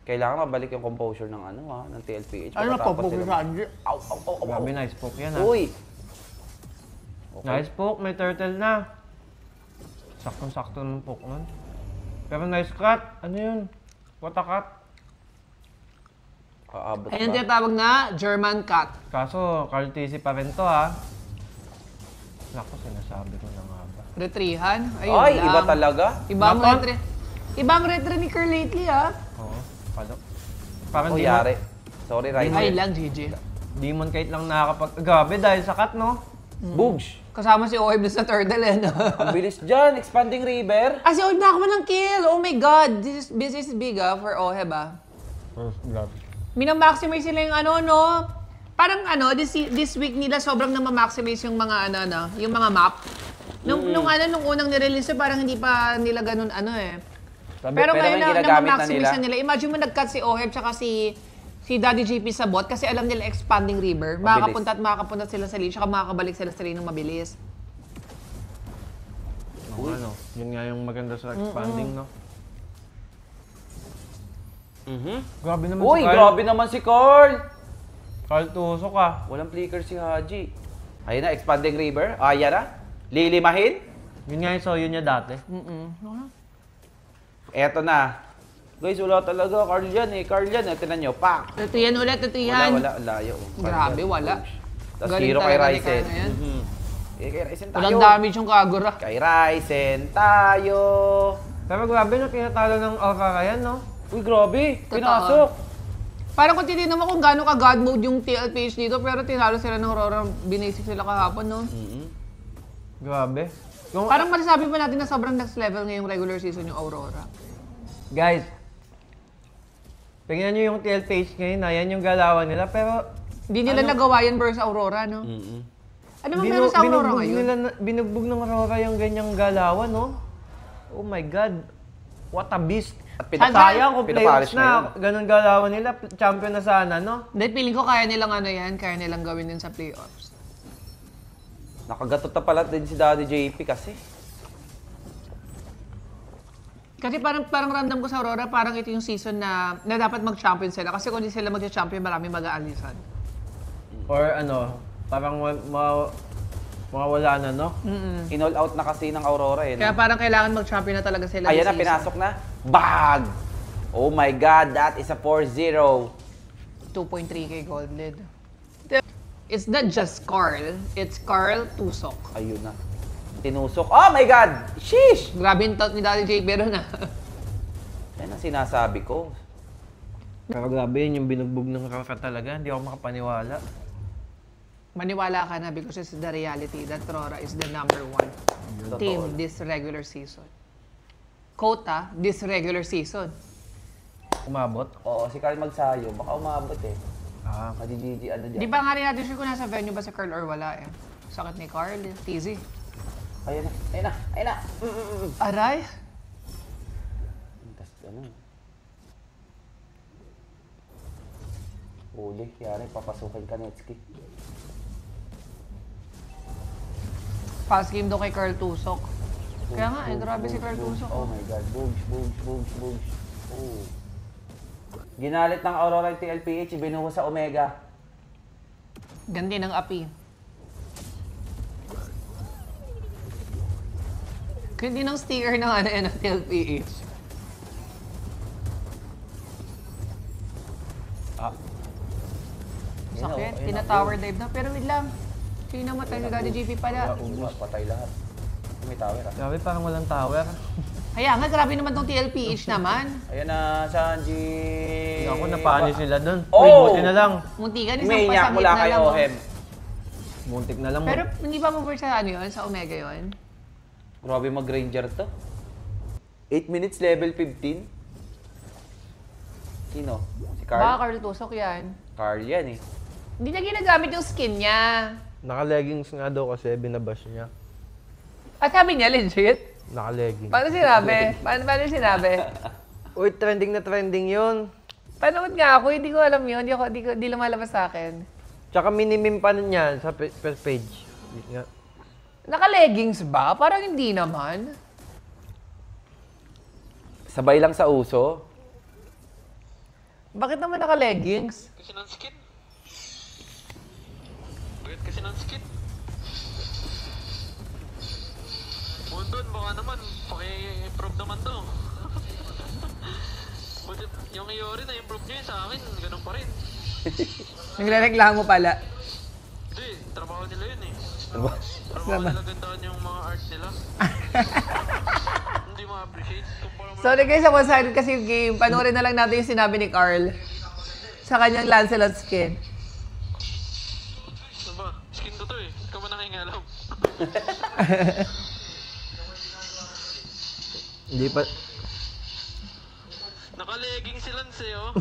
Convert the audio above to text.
Kailangan mabalik yung composure ng ng TLPH. Ano na poke sa Angie? Au, au, au, au. Grabe, nice poke yan Uy! Okay. Nice poke, may turtle na. Saktong-sakto ng poke nun. Pero nice cut. Ano yun? What a cut. Aabot Ayun yung tinatawag na German cat. Kaso, Carl TC pa rin to ha. Naku, sinasabi ko na nga ba. Retrihan. Ayun Ay, lang. iba talaga. Ibang Nakon? retri. Ibang retri ni Kerr lately ha. Oo, parang Yari. Sorry, right. Ay lang, GG. Demon Kite lang nakakapag... Grabe, dahil sa cut, no? Boogs! Kasama si Oheb sa turtle eh, no? Ang bilis dyan, expanding river. Ah, si Oheb nakakuha ng kill! Oh my God! This is big for Oheb Grabe. Minamaximize sila yung no? Parang this week nila sobrang namamaximize yung mga yung mga map. Nung unang nirelease parang hindi pa nila ganun Pero ngayon na maximize nila. Imagine mo nag-cut si Oheb tsaka si Daddy JP sa bot kasi alam nila expanding river. Makakapunta sila sa lane tsaka makakabalik sila sa lane ng mabilis. Yun nga yung maganda sa expanding, no? Grabe naman Uy, si Carl. grabe naman si Carl. Carl, tusok ka. Walang flicker si Haji. Ayun na, expanding river. Ayan na. Lilimahin. Yun nga yung soyo niya dati. Eto na. Guys, wala talaga. Carl yan eh. Tinan nyo, pak. Ito yan ulit, ito yan. Wala, layo. Grabe, wala. Tapos Galing hero kay talaga ni Ryzen. Carl ngayon. Kay Ryzen tayo. Walang damage yung Kagura. Kay Ryzen tayo. Pero grabe na tinatalo ng Aurora yan, no? Uy, grabe. Totoo. Pinasok. Parang kung titignan mo kung gaano ka God mode yung TLPH dito, pero tinalo sila ng Aurora, binasic sila kahapon, no? Grabe. Parang masasabi pa natin na sobrang next level ngayong regular season yung Aurora. Guys, tingnan nyo yung TLPH ngayon, yan yung galawan nila, pero... Hindi nila nagawa yan versus Aurora, no? Ano bang meron sa Aurora ngayon? Binugbog ng Aurora yung ganyang galawan, no? Oh my God. What a beast. At Sayang kung pinapalis playoffs na, ganun galawan nila, champion na sana, no? Hindi, feeling ko kaya nilang kaya nilang gawin din sa playoffs. Nakagatot na pala din si Daddy JP kasi. Kasi parang random ko sa Aurora, parang ito yung season na dapat mag-champion sila. Kasi kung hindi sila mag-champion, maraming mag-aalisan. Or parang mawawala na, no? In-all out na kasi ng Aurora eh. No? Kaya parang kailangan mag-champion na talaga sila. Ayan na, pinasok na. Bag! Oh my God, that is a 4-0. 2.3k gold lead. It's not just Carl, it's Carl Tusok. Ayun na. Tinusok. Oh my God! Sheesh! Grabe yung tout ni Daddy Jake, pero na. Yan ang sinasabi ko. Pero grabe yun yung binugbog ng Aurora talaga, hindi ako makapaniwala. Maniwala ka na because it's the reality that Aurora is the #1 team this regular season. Quota, this regular season. Umabot? Oo, si Carl magsayo. Baka umabot eh. Madididi ano dyan. Di ba nga rin natin sure kung nasa venue ba si Carl or wala eh. Sakit ni Carl, TZ. Ayun na, ayun na, ayun na. Aray? Tapos ano. Uli, yari, papasukin ka, Netsuki. Fast game daw kay Carl Tusok. Kaya nga, grabe si Carl Tusok. Oh my God, bugs. Oh. Ginalit ng Aurora yung TLPH, binuhos sa Omega. Gandi ng api. Hindi ng sticker ng ng TLPH. Sakit, tina-tower dive na. Pero wait lang. Sino namatay si Daddy JP pala? Ubus, patay lahat. May tower ah. Grabe, parang walang tower. Kaya nga, grabe naman tong TLPH naman. Ayan na, Sanji. Ako, napaano sila doon. Oh! Uy, buti na lang. Muntikan, isang Umiiyak pasabit mula na kay lang. Ohem. Muntik na lang. Pero hindi ba mo sa yun? Sa Omega yun? Grabe mag-ranger to. 8 minutes, level 15. Sino? Si Carl? Baka Carl Tusok yan. Carl yan eh. Hindi niya ginagamit yung skin niya. Naka-leggings nga daw kasi binabash niya. At sabi niya, legit? Naka-leggings. Paano sinabi? Paano sinabi? Uy, trending na trending yun. Panood nga ako, hindi ko alam yun. Hindi lumalabas sa akin. Tsaka minimim pa niya sa first page. Nga. Naka-leggings ba? Parang hindi naman. Sabay lang sa uso. Bakit naman naka-leggings? Kasi ng skin. Bakit kasi ng skin? Bundon, baka naman, paki-improve naman to. Buti, yung Iori na-improve nyo yun sa akin, ganun pa rin. Nagre-reklamo pala. Hindi, trabaho nila yun eh. Trabaho nila gandaan yung mga art nila. Hindi ma-appreciate. Kumpara mo Sorry guys, one-sided kasi yung game. Panoorin na lang natin yung sinabi ni Carl sa kanyang Lancelot skin. ano ba? Skin ko to eh. Ikaw ba nangingalam? Hindi pa... Naka-legging si Lance eh oh.